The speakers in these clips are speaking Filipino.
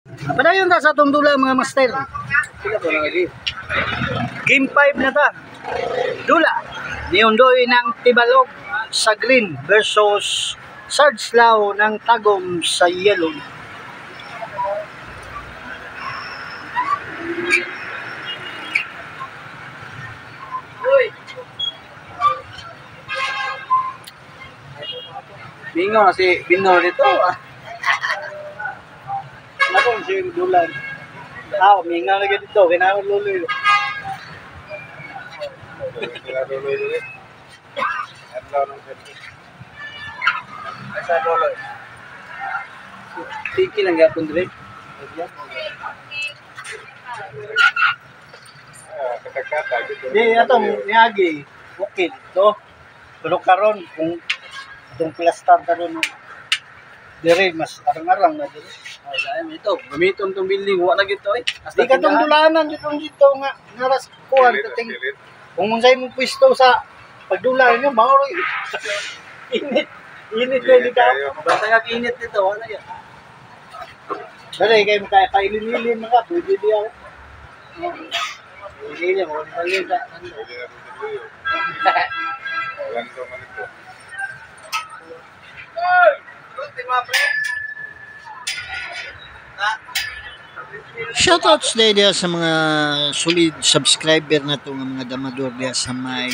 Padayon ta sa atong dula mga master. Game 5 na ta. Dula. Niundoy ng Tibalog sa green versus Sardslao ng Tagum sa yellow. Bingo na si Bino dito. Ako si Dulan. Mingaw lagi dito, kailangan luloy. Tiki lang yapon dire. Di atong niagi. Bukid to. Pero karon kung itong plastar karon dire mas arang-arang na dire. Ay, ito, gamiton tong building, wala na gito eh. Di ka itong dulanan dito nga naras kuhan kating kung unsay mong pwesto sa pagdulan nyo mauro init kayo ka Basta nga kinit dito, wala yan. dali kayo kailin-ilin mga pwede di ako ilin mo balik ka shoutouts dia sa mga solid subscriber na to nga mga damador dia sa may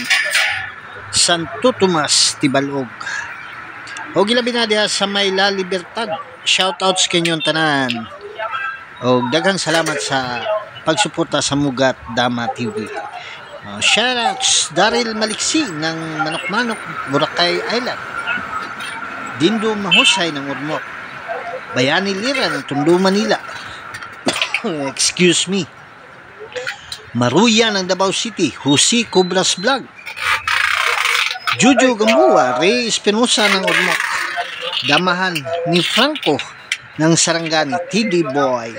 Santo Tomas Tibalog. O gilabi na dia sa may La Libertad. Shoutouts kanyong tanan. O daghang salamat sa pagsuporta sa Mugat Dama TV. Shoutouts Daryl Maliksi ng Manok-Manok, Boracay Island. Dindo Mahusay ng Urmok. Bayani Lira ng Tondo, Manila. Excuse me. Maruya ng Davao City, Husi Cobras Vlog. Juju Gamboa, Ray Espinosa ng Ormoc. Damahan ni Franco ng Sarangani, TD Boy.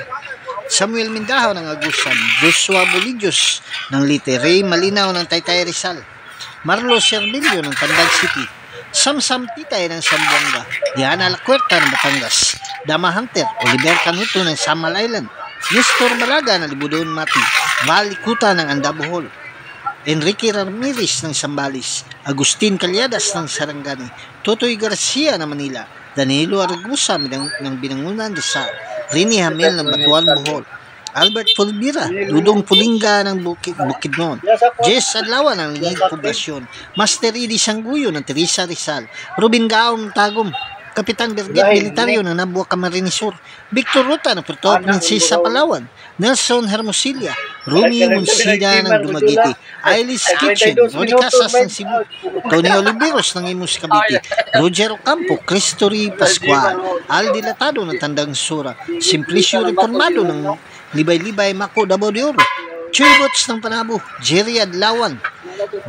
Samuel Mindahaw ng Agusan, Joshua Bolidios ng Lite, Ray Malinaw ng Taytay Rizal. Marlo Servilio ng Pandag City. Samsam Titay ng Sambuanga. Diana Lacuerta ng Batangas. Dama Hunter, Oliver Canuto ng Samal Island. Nestor Malaga ng Libudon Mati, Val Kuta ng Andabohol, Enrique Ramirez ng Sambales, Agustin Calyadas ng Sarangani, Totoy Garcia ng Manila, Danilo Argusa ng Binangunan Rizal, Rini Hamel ng Batuan Bohol, Albert Fulbira, Dudong Pulinga ng Bukidnon, Jess Adlawa ng Lingig Poblasyon, Master Edie Sangguyo ng Teresa Rizal, Ruben Gaong Tagum, Kapitan Berget Militaryo ng Nabua Camarines Sur, Victor Ruta ng Puerto Princesa Palawan, Nelson Hermosilla, Rumi Monsida ng Dumaguete, Ailis Kitchen, Rodi Casas ng Cebu, Tony Oliveros ng Imus Cavite, Roger Ocampo, Cristory Pascual, Aldi Latado ng Tandang Sura, Simplicio Reformado ng Libay-Libay Mako Davao de Oro, Chuy Bots ng Panabo, Jerry Adlawan,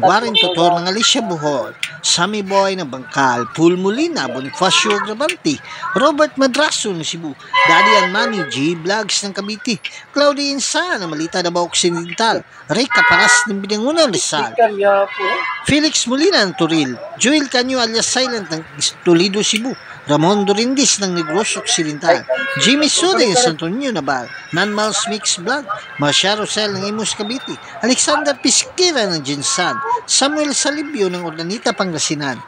Warren Tutor ng Alicia Bohol, Sammy Boy ng Bangkal, Paul Molina, Bonifacio Agravante, Robert Madraso ng Cebu, Daddy Anmani, G Vlogs ng Cavite, Claudia Insa ng Malita Davao Occidental, Rick Caparas ng Binangunan Rizal, Felix Molina ng Turil, Joel Canyo alias Silent ng Toledo, Cebu, Ramon Dorindis ng Negros Occidental, Jimmy Sude ng Santo Niño Naval, Nanmals Mix Vlog, Marcia Rosel ng Imus Cavite, Alexander Pisquera ng Jinsan, Samuel Salibio ng Ordanita Pangasinan,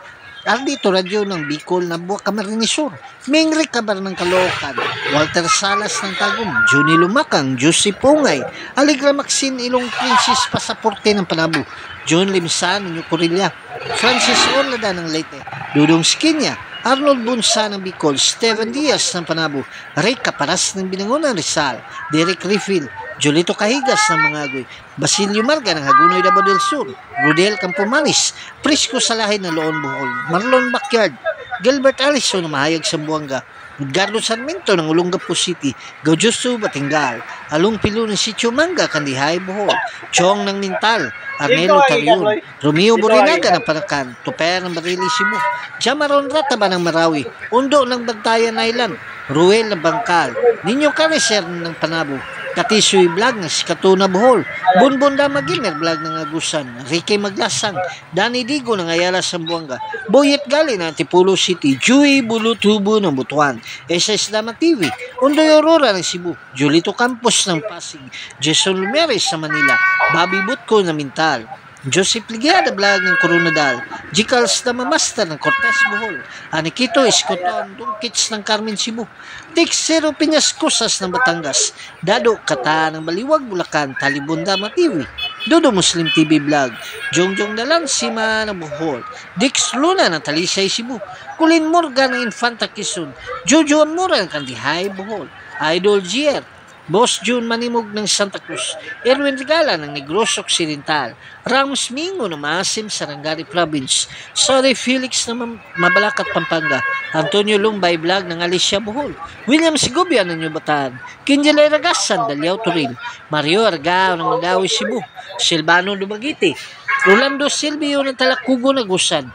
Ardito Radio ng Bicol na Nabua Camarines Sur, Ming Ricabar ng Caloocan, Walter Salas ng Tagum, Johnny Lumakang, Josie Pungay, Aligra Maxine Ilong Princess Pasaporte ng Panabo, John Limsan ng Yucorilla, Francis Orlada ng Leyte, Dudong Skinya, Arnold Bunsa ng Bicol, Steven Diaz ng Panabo, Ray Caparas ng Binangunan Rizal, Derek Riffil, Jolito Cahigas ng Mangagoy, Basilio Marga ng Hagunoy Davao del Sur, Rodel Campomanes, Prisco Salahay ng Loon Bohol, Marlon Backyard, Gilbert Allison ng Mahayag Sambuanga, Edgardo Sarmiento ng Olongapo City, Gaujusto Batingal, Along Pilo ng Sitio Manga, Kandihay Bohol, Chong ng Mintal, Arnelo Tarion, Romeo Borinaga ng Paracan, Tuper ng Barili Cebu, Jamaron Rataba ng Marawi, Undo ng Bantayan Island, Ruel ng Bangkal, Ninyo Carecer ng Panabo, Katisoy Vlog nga si Katuna Bohol, Bunbun Dama Gamer Vlog ng Agusan, Ricky Maglasang, Danny Digo ng Ayala Sambuanga, Boyet Gali ng Antipolo City, Joey Bulutubo ng Butuan, SS Dama TV, Undoy Aurora ng Cebu, Julito Campos ng Pasig, Jason Lumeres sa Manila, Bobby Butko ng Mintal, Joseph Ligiada Vlog ng Coronadal, Jicals Dama Master ng Cortez Bohol, Anikito Escoton Dungkits ng Carmen Cebu, Tixero Piñas Cosas ng Batangas, Dado Kata ng Baliwag Bulacan, Talibon Dama TV, Dodo Muslim TV Vlog, Jongjong Dalang Sima ng Bohol, Dix Luna ng Talisay Cebu, Kulin Morgan ng Infanta Quezon, Jojo Amora ng Kandihay Bohol, Idol Gier, Boss June Manimog ng Santa Cruz, Erwin Regala ng Negros Occidental, Ramos Mingo ng Maasim, Sarangani Province, Sorry Felix ng Mabalacat, Pampanga, Antonio Lumbay Vlog ng Alicia Bohol, William Sigubia ng Yubatan, Kinjelay Ragasan, Dalyaw Turil, Mario Argao ng Mandawi Cebu, Silvano Dumagiti, Rolando Silvio ng Talakugo Nagusan,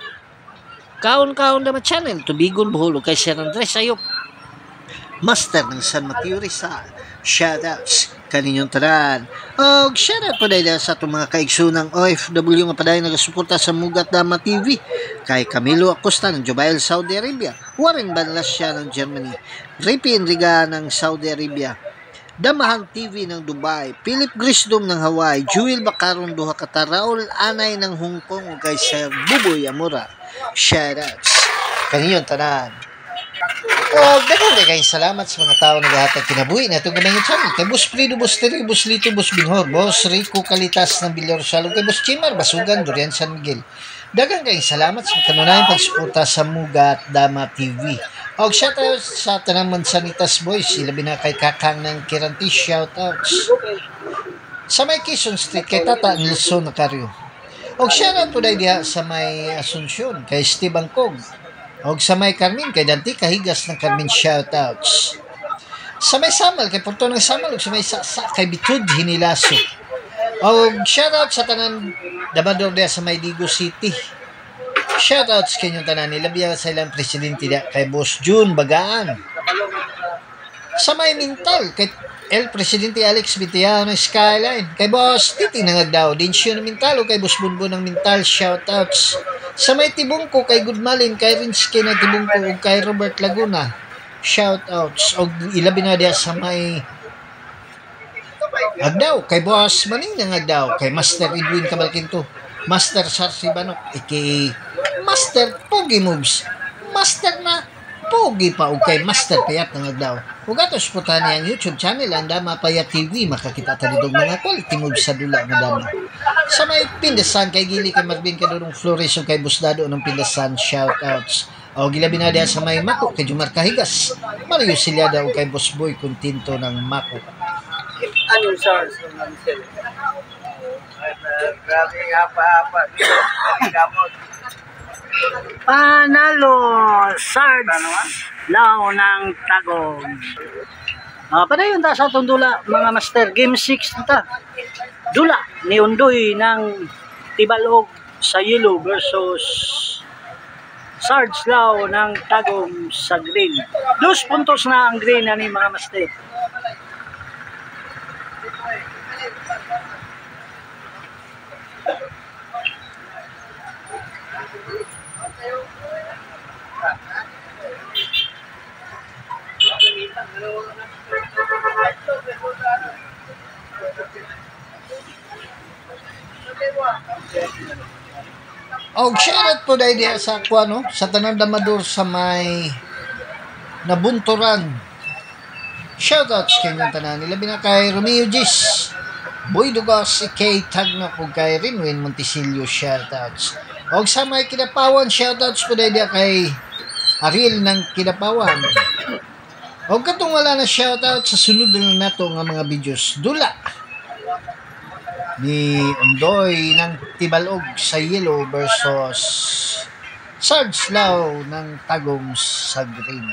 Kaon-Kaon Dama Channel, Tubigon Bohol, kay Sir Andres Ayop, Master ng San Mateo Rizal. Shoutouts kaninyong tanan. O shoutout po dahil sa itong mga kaigsunang OFW nga padayon nagasuporta sa Mugat Dama TV. Kay Camilo Acosta ng Jubail, Saudi Arabia, Warren Banlasya ng Germany, Ripi Enriga ng Saudi Arabia, Damahang TV ng Dubai, Philip Grisdom ng Hawaii, Jewel Bacaron Duha Kata, Raul Anay ng Hong Kong, o kay Sir Buboy Amora. Shoutouts kaninyong tanan. Daghang kay salamat sa mga tao na gahatag kinabuhi na itong ganang channel. Kay Boss Frido, Boss Terry, Boss Lito, Boss Binhor, Boss Rico Kalitas ng Bilyar Salog, kay Boss Chimar, Basugan, Dorian San Miguel. Daghang kay salamat sa kanunayang pagsuporta sa Mugat Dama TV. O shoutout sa tanang Mansanitas Boys, ilabi na kay Kakang ng Kiranti, shoutouts. Sa may Quezon Street, kay Tata Nilson Nacario. O shoutout po dahil diha sa may Asunsyon, kay Steve Angkog. Og sa may Carmen, kay Dante Kahigas ng Carmen, shoutouts. Sa may Samal, kay Porto ng Samal, og sa may Saksa, kay Bitud Hinilaso. Og shoutout sa tanan Dabador dia sa may Digo City. Shoutouts kanyong tanan, nilabiya sa ilang presidente dia, kay Boss June Bagaan. Sa may Mintal, kay El Presidente Alex Bitiao ng Skyline, kay Boss Titi Nangagdao, Dinsyo ng Mintal, o kay Boss Bunbun ng Mintal, shoutouts. Sa may Tibungko, kay Goodmalin, kay Rinsky na Tibungko, o kay Robert Laguna, shoutouts. O ilabi na dia sa may Agdaw, kay Boss Maning ng Agdaw, kay Master Edwin Cabalquinto, Master Sarsi Banok, kay Master Pogi Moves, Master na Pogi pa, o kay Master Payat ng Agdaw. Kung atos po tayo ang YouTube channel, ang Dama Payat TV, makakita tayo dito mga quality moves sa dula ng Dama. Sa may Pindasan, kay Gili, kay Marvin, kay Dorong Flores, o kay Busdado ng Pindasan, shoutouts. O gilabi na diyan sa may Mako, kay Jumar Kahigas, Mario Siliada, o kay Boss Boy Continto ng Mako. Ano sa Mansel? Grabe nga pa. Gamot. Panalo Sarge Lao ng Tagong. Padayon ta sa itong dula mga master. Game 6 ta. Dula ni Undoy ng Tibalog sa Yellow versus Sarge Lao ng Tagong sa Green. 2 puntos na ang Green ni mga master. Og shoutout po dahil diya sa no? Sa tanang damador sa may Nabunturan. Shoutouts kanyang tanan. Nilabi na kay Romeo Gis, Boy Dugas, kay Tagnak, o kay Rinwin Montisilio, shoutouts. Og sa may Kidapawan, shoutouts po dahil diya kay Ariel ng Kidapawan. Og katong wala na shoutout sa sunod na nato nga mga videos. Dula ni Undoy ng Tibalog sa Yellow versus Sarge Lao ng Tagong sa Green.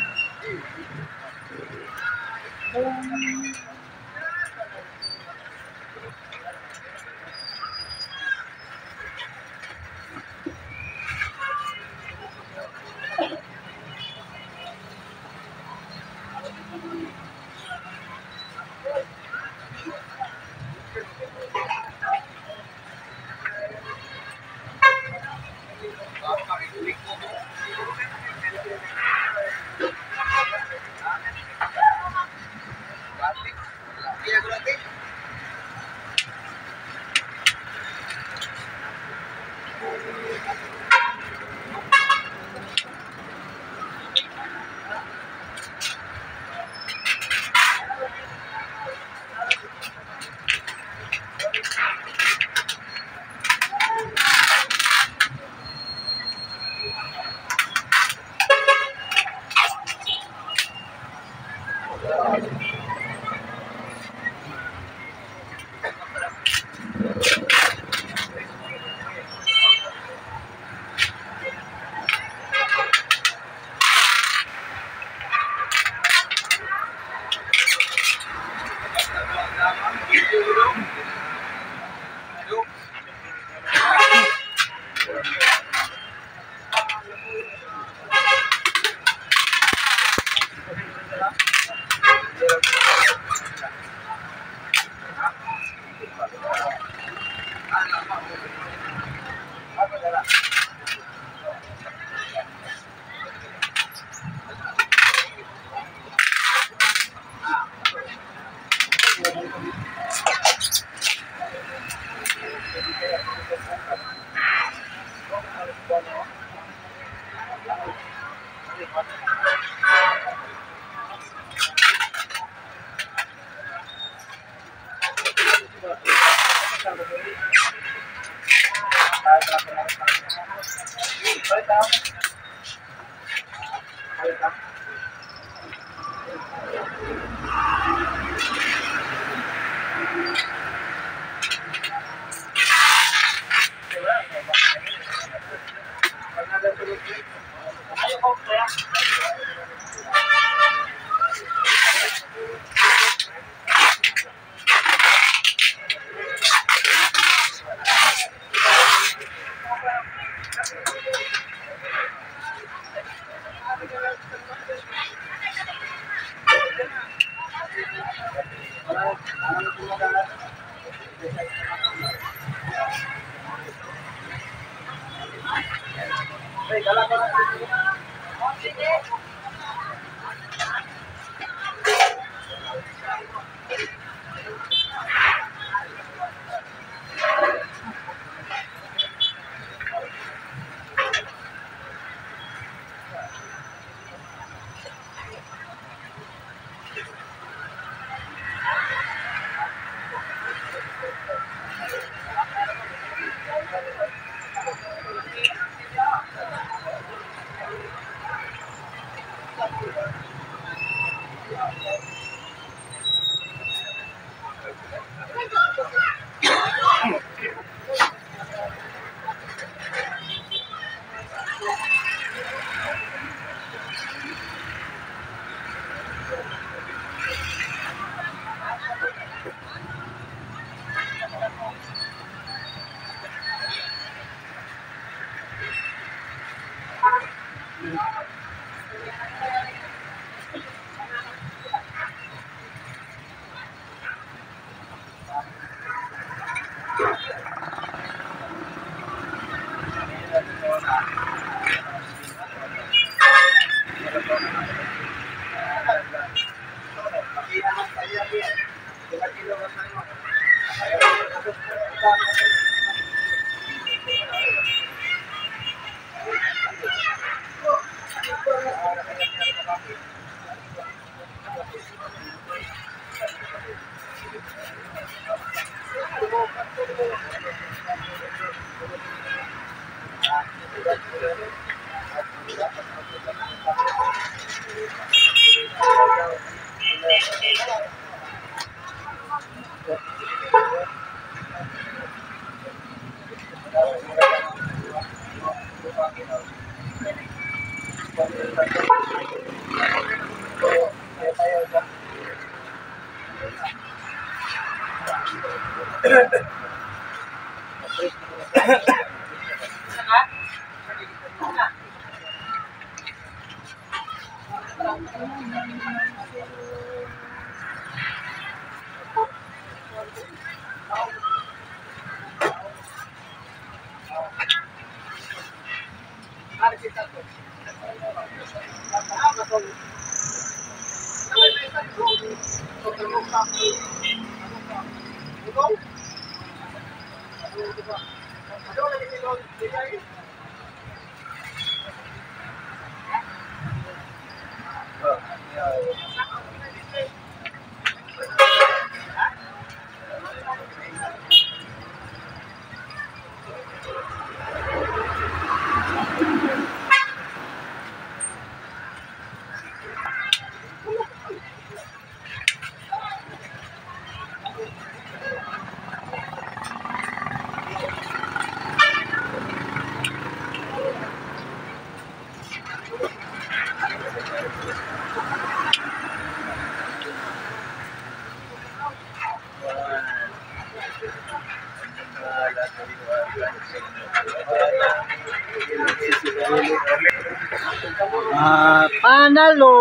Panalo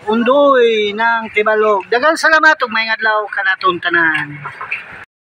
undoy ng Tibalog. Daghang salamat ug maayong adlaw kanatong tanan.